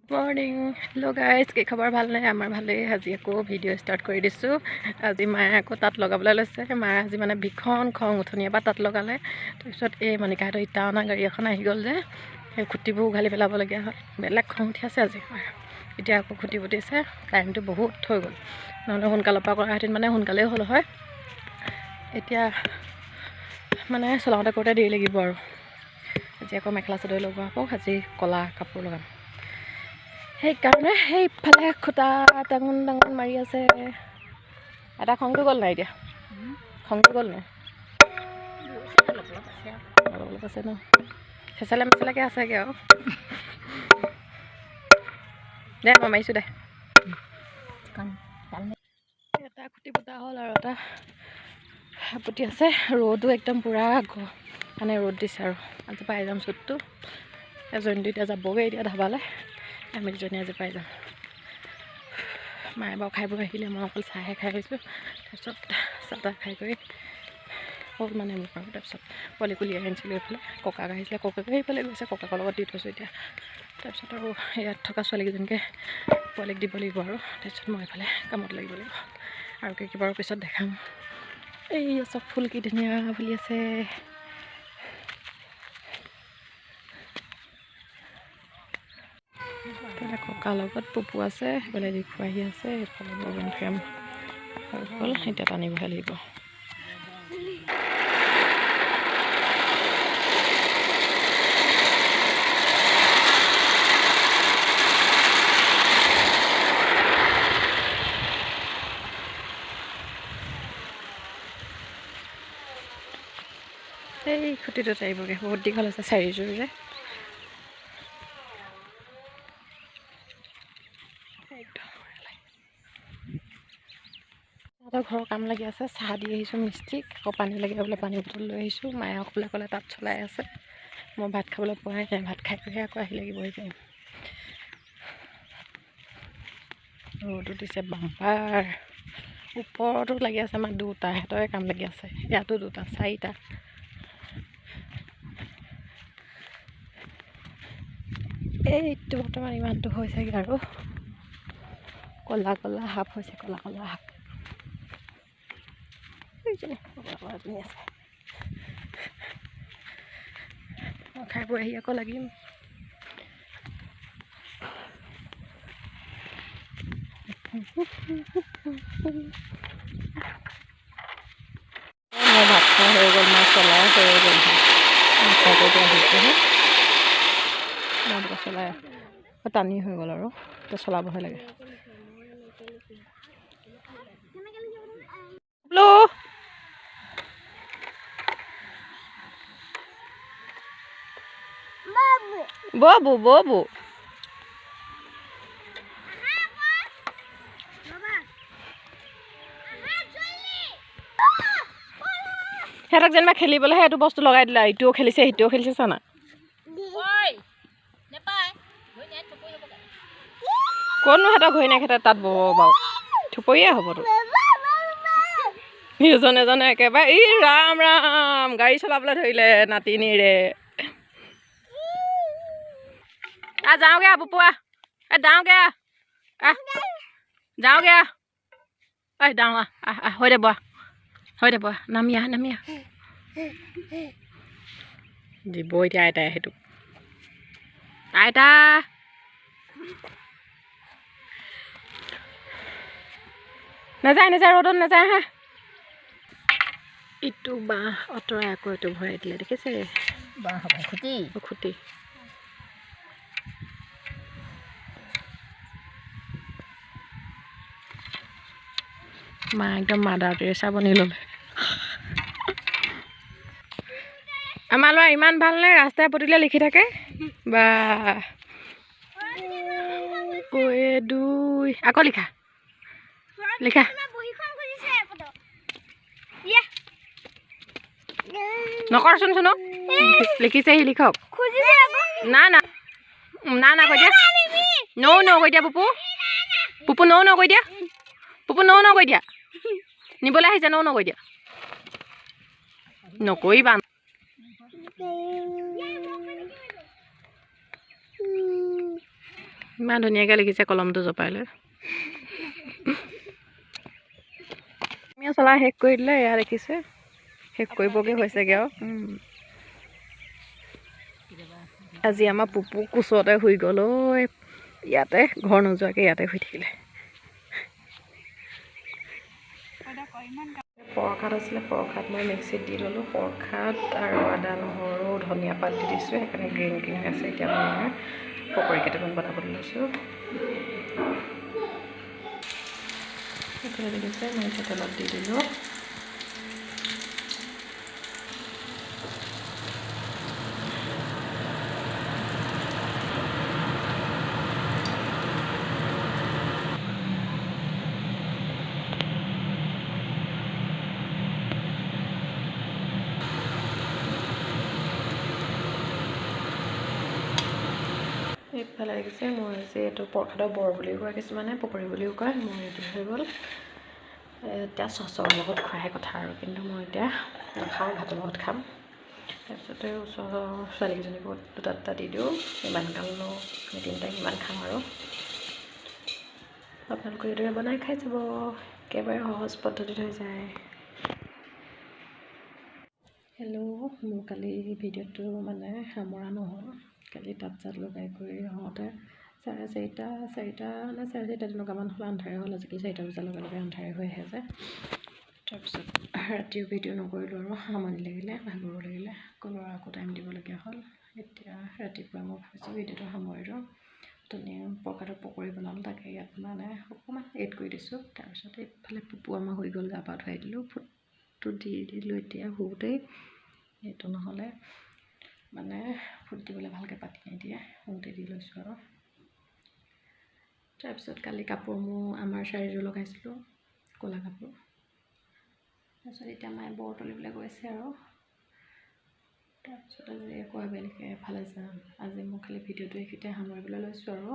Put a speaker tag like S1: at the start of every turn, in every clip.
S1: Morning hello' guys, কি খবৰ? ভালনে? আমাৰ ভালেই। আজি আকৌ ভিডিঅ' ষ্টাৰ্ট কৰি দিছোঁ। আজি মায়ে আকৌ তাঁত লগাবলৈ লৈছে। মায়ে আজি মানে ভীষণ খং, উঠনিৰ পৰা তাঁত লগালে। তাৰপিছত এই মণিকাহঁতৰ ইটা অনা গাড়ী এখন আহি গ'ল যে, সেই খুঁটিবোৰ উঘালি পেলাবলগীয়া হ'ল। বেলেগ খং উঠি আছে আজি। এতিয়া আকৌ খুঁটি পুতিছে, টাইমটো বহুত হৈ গ'ল। নহ'লে সোনকালৰ পৰা কৰা হেঁতেন মানে সোনকালেই হ'ল হয়। এতিয়া মানে চলাওঁতে কৰোঁতে দেৰি লাগিব আৰু। আজি আকৌ মেখেলা চাদৰ লগোৱা, আকৌ আজি ক'লা কাপোৰ লগাম। সেইকাৰণে সেইফালে খুটা টাঙোন টাঙোন মাৰি আছে। এটা খংটো গ'ল নাই এতিয়া? খংটো গ'ল নাই? অলপ অলপ আছে ন? চেঁচালে মেচেলাকৈ আছেগৈ আৰু। দে মই মাৰিছোঁ দে। এটা খুটি পুতা হ'ল আৰু এটা পুতি আছে। ৰ'দো একদম পূৰা মানে ৰ'দ দিছে আৰু। আজি পাই যাম চুটটো। এজনীটো এতিয়া যাবগৈ এতিয়া ধাবালৈ। আমি দুজনী আজি পাই যাম। মায়ে বাৰু খাই বৈ আহিলে, মই অকল চাহে খাই আহিছোঁ। তাৰপিছত চাহ তাহ খাই কৰি হ'ল মানে মোৰ আৰু। তাৰপিছত পোৱালিক উলিয়াই আনিছিলোঁ এইফালে। ককাক আহিছিলে, ককাকে সেইফালে গৈছে, ককাকৰ লগত দি থৈছোঁ এতিয়া। তাৰপিছত আৰু ইয়াত থকা ছোৱালীকেইজনীকে পোৱালিক দিব লাগিব আৰু। তাৰপিছত মই এইফালে কামত লাগিব লাগিব আৰু কি বাৰু পিছত দেখাম। এই চব ফুল কি ধুনীয়া ফুলি আছে। ককাৰ লগত পুপু আছে, সেইফালে দেখুৱাহি আছে। এইফালে বগন ফ্ৰেম হৈ গ'ল, এতিয়া টানিবহে লাগিব। এই খুঁটিটো টানিবগৈ, বহুত দীঘল আছে, 4 যোৰ যে। সিহঁতৰ ঘৰৰ কাম লাগি আছে। চাহ দি আহিছোঁ মিস্ত্ৰীক, আকৌ পানী লাগে বোলে, পানী বটল লৈ আহিছোঁ। মায়ে অকলে অকলে তাত চলাই আছে। মই ভাত খাবলৈ পোৱাই নাই, ভাত খাই কৰিহে আকৌ আহি লাগিবহি পাৰিম। ৰ'দো দিছে বাম্পাৰ। ওপৰতো লাগি আছে আমাৰ দুটা, সিহঁতৰে কাম লাগি আছে। ইয়াতো দুটা, 4টা। এইটো বৰ্তমান ইমানটো হৈছেগৈ আৰু। ক'লা ক'লা সাপ হৈছে, ক'লা ক'লা সাপ। আছে। মই খাই বৈ আহি আকৌ লাগিম। মোৰ ভাত খাই হৈ গ'ল, মাছ চলাই হৈ গ'ল। খাই কৰি আহিছোঁহে। মই চলাই টানি হৈ গ'ল আৰু এতিয়া চলাবহে লাগে। ববু ববু সিহঁতক যেনিবা খেলিবলৈহে এইটো বস্তু লগাই দিলা। ইটোও খেলিছে, সিটোও খেলিছে, চানা। ক'তনো সিহঁতৰ ঘৈণীয়েক তাত বব বাৰু, থুপৰিয়ে হ'বতো। ইজনে এজনে একেবাৰে ই ৰাম ৰাম গাড়ী চলাবলৈ ধৰিলে নাতিনীৰে। যাওঁগে পুপুৱা, যাওঁগে যাওঁগে যাওঁ হৈ দে বৰা, হৈ দে বৰা, নামি আহ নামি আহ। দিব এতিয়া আইতাই সেইটো। আইতা নাযায় নাযায়, ৰ'দত নাযায় হা। ইটো বাঁহ আঁতৰাই আকৌ এইটো ভৰাই দিলে, দেখিছে? বাঁহ খুঁটি খুঁটি। মা একদম মাদাৰ টেৰেছা বনি ল'লে। আমাৰ ল'ৰা ইমান ভালনে? ৰাস্তাই পদূলিয়ে লিখি থাকে বা। 2 আকৌ লিখা লিখা। নকৰচোন চোন, লিখিছে সি, লিখক। না না না না কৈ দিয়া, নৌ নৌ কৈ দিয়া পুপু, পুপু নৌ নৌ কৈ দিয়া, পুপু নৌ নৌ কৈ দিয়া, নিবলৈ আহিছে, নৌ নৌ কৈ দিয়া। নকৰিবা। ইমান ধুনীয়াকৈ লিখিছে কলমটো জপাই লৈ আমি চলাই শেষ কৰি দিলে এয়া দেখিছে শেষ কৰিবগৈ হৈছেগৈ আৰু আজি আমাৰ পুপু কোচতে শুই গ'ল ঐ ইয়াতে ঘৰ নোযোৱাকৈ ইয়াতে শুই থাকিলে পৰখাত আছিলে পৰখাত মই মিক্সিত দি ল'লোঁ পৰখাত আৰু আদা নহৰু ধনিয়া পাত দি দিছোঁ সেইকাৰণে গ্ৰীণ গ্ৰীণ আছে এতিয়া মই পকৰি কেইটামান বনাবলৈ লৈছোঁ সেইটোৱে দেখিছে মই এতিয়া তেলত দি দিলোঁ এইফালে দেখিছে মই যে এইটো পৰখাতৰ বৰ বুলিও কয় কিছুমানে পকৰি বুলিও কয় মই এইটো হৈ গ'ল এতিয়া চচৰ লগত খোৱাহে কথা আৰু কিন্তু মই এতিয়া নাখাওঁ ভাতৰ লগত খাম তাৰপিছতে ওচৰৰ ছোৱালীকেইজনীকো দুটা দুটা দি দিওঁ ইমান গালনো আমি তিনিটাই কিমান খাম আৰু আপোনালোকে এইদৰে বনাই খাই যাব একেবাৰে সহজ পদ্ধতিত হৈ যায় হেল্ল' মোৰ কালি ভিডিঅ'টো মানে সামৰা নহ'ল কালি তাঁত চাত লগাই কৰি আহোঁতে চাৰে চাৰিটা মানে চাৰে চাৰিটা তেনেকুৱামান হ'ল আন্ধাৰে হ'ল আজিকালি 4টা বজাৰ লগে লগে আন্ধাৰে হৈ আহে যে তাৰপিছত ৰাতিও ভিডিঅ' নকৰিলোঁ আৰু আমনি লাগিলে ভাগৰো লাগিলে ক'লোঁ আকৌ টাইম দিবলগীয়া হ'ল এতিয়া ৰাতিপুৱা মই ভাবিছোঁ ভিডিঅ'টো সামৰি দিওঁ ধুনীয়া পৰখাতৰ পকৰি বনালোঁ তাকে ইয়াত মানে অকণমান এড কৰি দিছোঁ তাৰপিছত এইফালে পুপু আমাৰ হৈ গ'ল গা পা ধুৱাই দিলোঁ ফুটটো দি দিলোঁ এতিয়া শুওঁতেই এইটো নহ'লে মানে ফুট দিবলৈ ভালকৈ পাতি নিদিয়ে শুওঁতে দি লৈছোঁ আৰু তাৰপিছত কালি কাপোৰ মোৰ আমাৰ শাৰীযোৰ লগাইছিলোঁ ক'লা কাপোৰ তাৰপিছত এতিয়া মায়ে বৰ তুলিবলৈ গৈছে আৰু তাৰপিছত আজি আকৌ আবেলিকৈ এফালে যাম আজি মই খালি ভিডিঅ'টো এইখিনিতে সামৰিবলৈ লৈছোঁ আৰু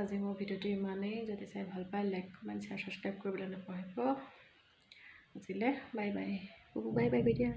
S1: আজি মোৰ ভিডিঅ'টো ইমানেই যদি চাই ভাল পায় লাইক কমেণ্ট শ্বেয়াৰ ছাবস্ক্ৰাইব কৰিবলৈ নাপাহৰিব আজিলৈ বাই বাই বাই বাই দিয়া